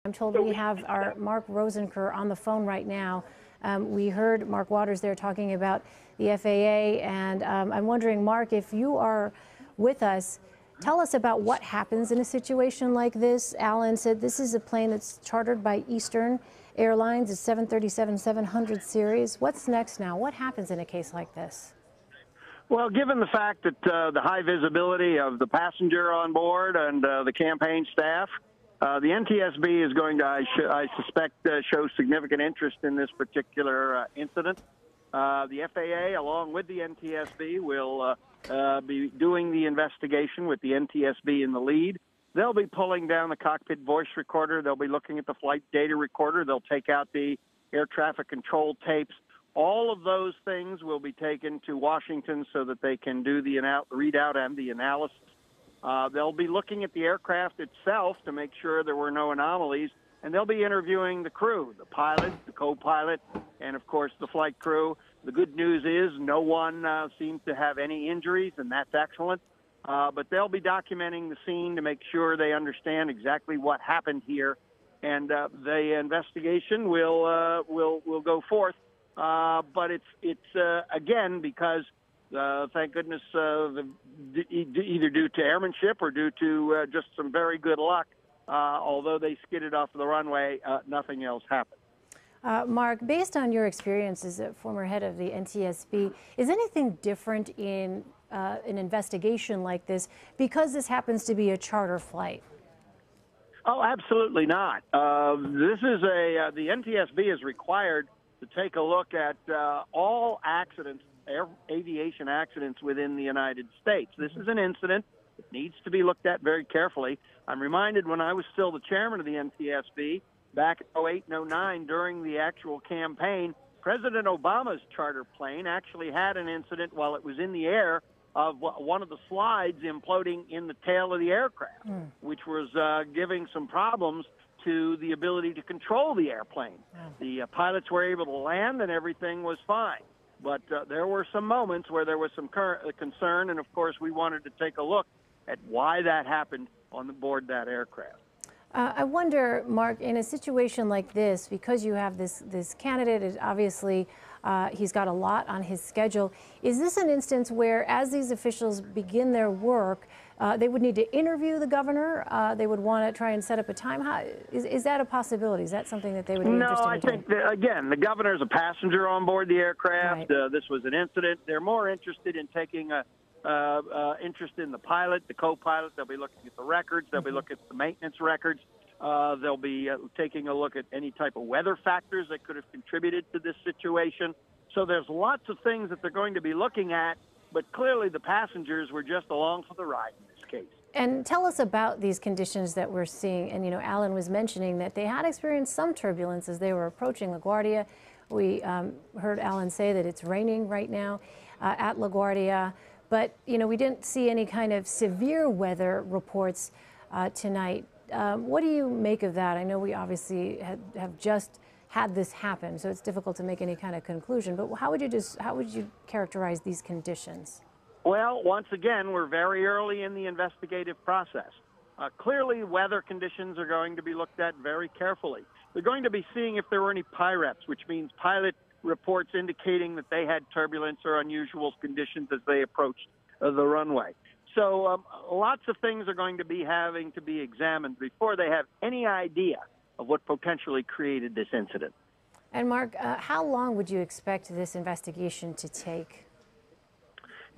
I'm told we have our Mark Rosenker on the phone right now. We heard Mark Waters there talking about the FAA, and I'm wondering, Mark, if you are with us, tell us about what happens in a situation like this. Alan said this is a plane that's chartered by Eastern Airlines. It's 737-700 series. What's next now? What happens in a case like this? Well, given the fact that the high visibility of the passenger on board and the campaign staff, the NTSB is going to, I suspect, show significant interest in this particular incident. The FAA, along with the NTSB, will be doing the investigation with the NTSB in the lead. They'll be pulling down the cockpit voice recorder. They'll be looking at the flight data recorder. They'll take out the air traffic control tapes. All of those things will be taken to Washington so that they can do the readout and the analysis. They'll be looking at the aircraft itself to make sure there were no anomalies, and they'll be interviewing the crew, the pilot, the co-pilot, and, of course, the flight crew. The good news is no one seems to have any injuries, and that's excellent. But they'll be documenting the scene to make sure they understand exactly what happened here, and the investigation will go forth. But it's again, because thank goodness, either due to airmanship or due to just some very good luck, although they skidded off the runway, nothing else happened. Mark, based on your experience as a former head of the NTSB, is anything different in an investigation like this because this happens to be a charter flight? Oh, absolutely not. This is the NTSB is required to take a look at all accidents, aviation accidents within the United States. This is an incident that needs to be looked at very carefully. I'm reminded when I was still the chairman of the NTSB back in 08 and 09 during the actual campaign, President Obama's charter plane actually had an incident while it was in the air of one of the slides imploding in the tail of the aircraft, which was giving some problems to the ability to control the airplane. The pilots were able to land and everything was fine. But there were some moments where there was some concern, and of course we wanted to take a look at why that happened on board that aircraft. I wonder, Mark, in a situation like this, because you have this candidate, obviously he's got a lot on his schedule, is this an instance where, as these officials begin their work, they would need to interview the governor? They would want to try and set up a time? Is that a possibility? Is that something that they would be interested in doing? No, I think, that, again, the governor's a passenger on board the aircraft. Right. This was an incident. They're more interested in taking interest in the pilot, the co-pilot. They'll be looking at the records. They'll be looking at the maintenance records. They'll be taking a look at any type of weather factors that could have contributed to this situation. So there's lots of things that they're going to be looking at, but clearly the passengers were just along for the ride in this case. And tell us about these conditions that we're seeing. And, you know, Alan was mentioning that they had experienced some turbulence as they were approaching LaGuardia. We heard Alan say that it's raining right now at LaGuardia. But, you know, we didn't see any kind of severe weather reports tonight. What do you make of that? I know we obviously have just had this happen, so it's difficult to make any kind of conclusion. But how would you characterize these conditions? Well, once again, we're very early in the investigative process. Clearly, weather conditions are going to be looked at very carefully. They're going to be seeing if there were any PIREPs, which means pilot reports indicating that they had turbulence or unusual conditions as they approached the runway. So lots of things are going to be having to be examined before they have any idea of what potentially created this incident. And Mark, how long would you expect this investigation to take?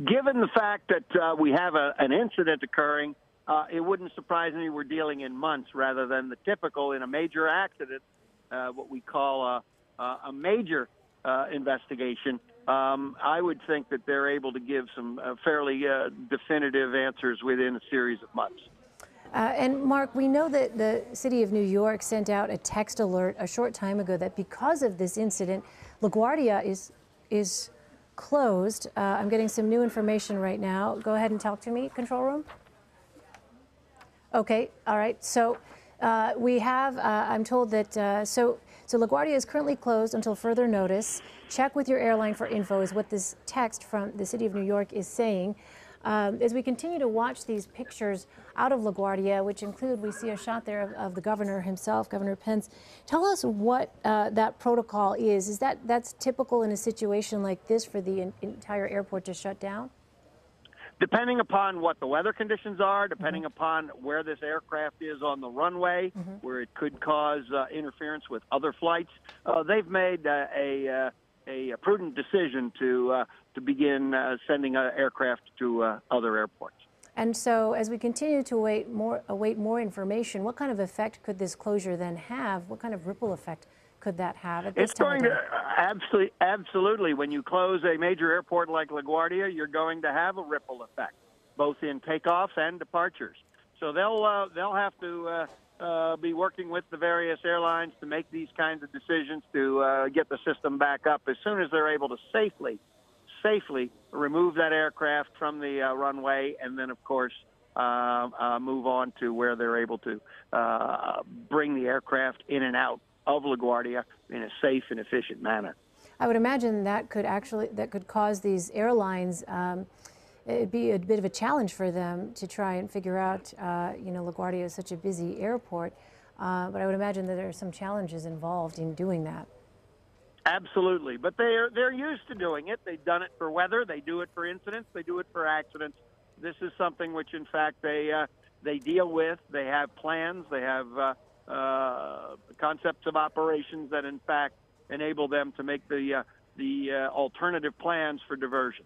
Given the fact that we have an incident occurring, it wouldn't surprise me we're dealing in months rather than the typical in a major accident, what we call a major investigation. I would think that they're able to give some fairly definitive answers within a series of months. And Mark, we know that the city of New York sent out a text alert a short time ago that because of this incident, LaGuardia is closed. I'm getting some new information right now. Go ahead and talk to me, control room. Okay, all right. So we have, I'm told that, so LaGuardia is currently closed until further notice. Check with your airline for info is what this text from the city of New York is saying. As we continue to watch these pictures out of LaGuardia, which include, we see a shot there of the governor himself, Governor Pence. Tell us what that protocol is. Is that's typical in a situation like this for the entire airport to shut down? Depending upon what the weather conditions are, depending upon where this aircraft is on the runway, where it could cause interference with other flights, they've made a prudent decision to begin sending aircraft to other airports. And so, as we continue to await more information, what kind of effect could this closure then have? What kind of ripple effect could that have at this time of day? It's going to absolutely. When you close a major airport like LaGuardia, you're going to have a ripple effect, both in takeoffs and departures. So they'll have to be working with the various airlines to make these kinds of decisions to get the system back up as soon as they're able to safely remove that aircraft from the runway, and then, of course, move on to where they're able to bring the aircraft in and out of LaGuardia in a safe and efficient manner. I would imagine that could cause these airlines, it'd be a bit of a challenge for them to try and figure out, LaGuardia is such a busy airport, but I would imagine that there are some challenges involved in doing that. Absolutely, but they're used to doing it. They've done it for weather. They do it for incidents. They do it for accidents. This is something which, in fact, they deal with. They have plans. They have concepts of operations that, in fact, enable them to make the alternative plans for diversion.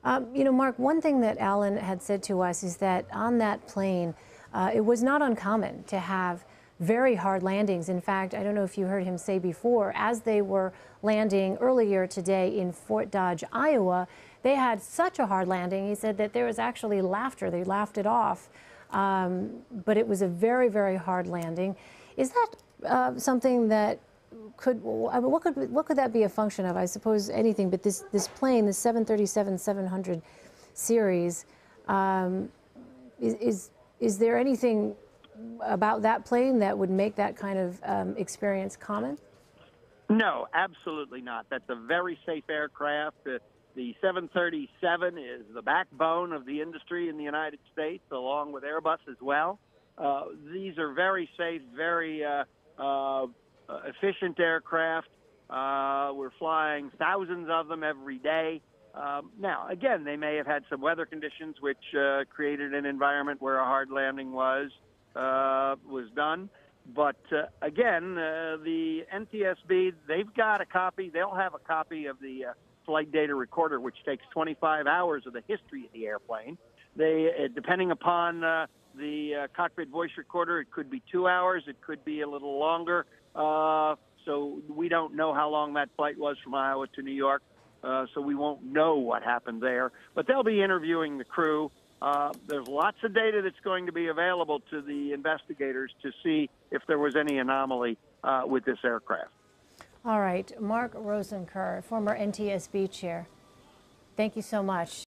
Mark, one thing that Alan had said to us is that on that plane, it was not uncommon to have very hard landings. In fact, I don't know if you heard him say before, as they were landing earlier today in Fort Dodge, Iowa, they had such a hard landing. He said that there was actually laughter. They laughed it off. But it was a very, very hard landing. Is that something that what could that be a function of? I suppose anything, but this plane, the 737-700 series, is there anything about that plane that would make that kind of experience common? No, absolutely not. That's a very safe aircraft. The 737 is the backbone of the industry in the United States, along with Airbus as well. These are very safe, very efficient aircraft. We're flying thousands of them every day. Now, again, they may have had some weather conditions which created an environment where a hard landing was done. But again, the NTSB, they've got a copy. They'll have a copy of the flight data recorder, which takes 25 hours of the history of the airplane. They, depending upon the cockpit voice recorder, it could be 2 hours, it could be a little longer. So we don't know how long that flight was from Iowa to New York, so we won't know what happened there. But they'll be interviewing the crew. There's lots of data that's going to be available to the investigators to see if there was any anomaly with this aircraft. All right, Mark Rosenker, former NTSB chair, thank you so much.